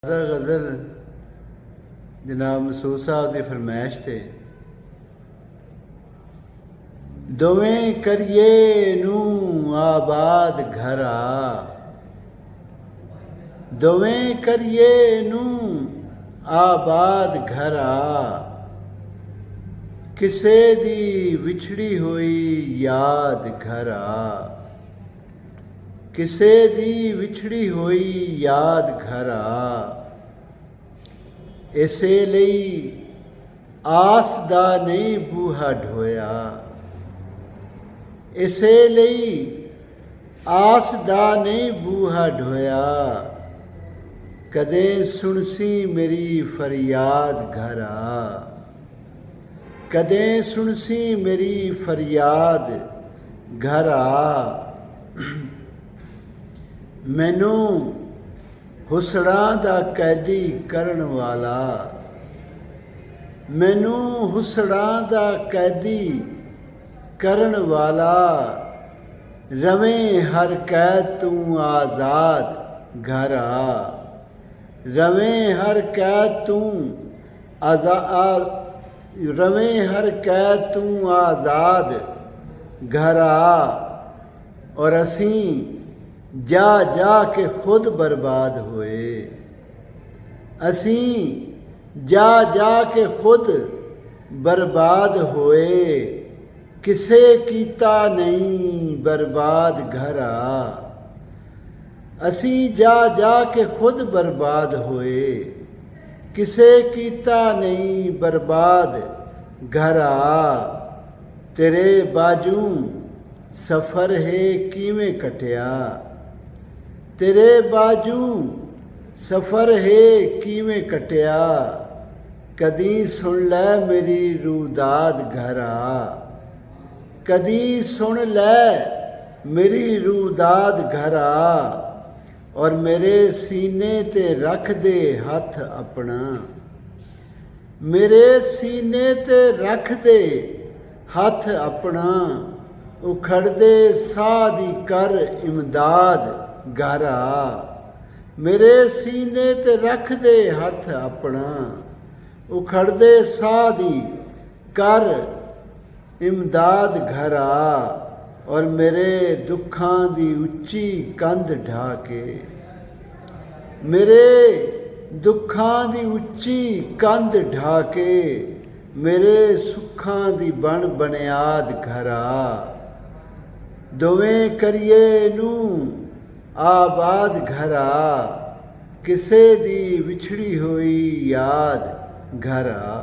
गज़ल जनाब मसूद साहब की फरमाइश थे। दोवें करिए नू आबाद घर आ, दोवें करिए नू आबाद घर आ, किसे दी विछड़ी हुई याद घर आ, किसे दी विछड़ी हुई याद घर आ। इसे लई आस दा नहीं बूहा ढोया, इसे लई आस दा नहीं बूहा ढोया, कदे सुनसी मेरी फरियाद घर आ, कदे सुनसी मेरी फरियाद घर आ। मैनू हुसड़ां दा कैदी करन वाला, मैनू हुसड़ां दा कैदी करन वाला, रवें हर कैद तू आज़ाद घर आ, रवें हर कैद तू रवें हर कैद तू आज़ाद घर आ। और असीं जा जा के खुद बर्बाद होए, असीं जा जा के खुद बर्बाद होए, किसे कीता नहीं बर्बाद घर आ, असीं जा जा के खुद बर्बाद होए, किसे कीता नहीं बर्बाद घर आ। तेरे बाजू सफ़र है किवें कटिया, तेरे बाजू सफ़र है किवें कटिया, कदी सुन लै मेरी रूदाद घर आ, कदी सुन लै मेरी रूदाद घर आ। और मेरे सीने ते रख दे हथ अपना, मेरे सीने ते रख दे हथ अपना, उखड़दे साह दी कर इमदाद घर आ, मेरे सीने ते रख दे हथ अपना, उखड़दे साह दी कर इमदाद घर आ। और मेरे दुखां दी उच्ची कंध ढा के, मेरे दुखां दी उच्ची कंध ढा के, मेरे सुखां दी बन बनियाद घर आ। दोवें करिए नू आबाद घर आ, किसे दी विछड़ी हुई याद घर आ।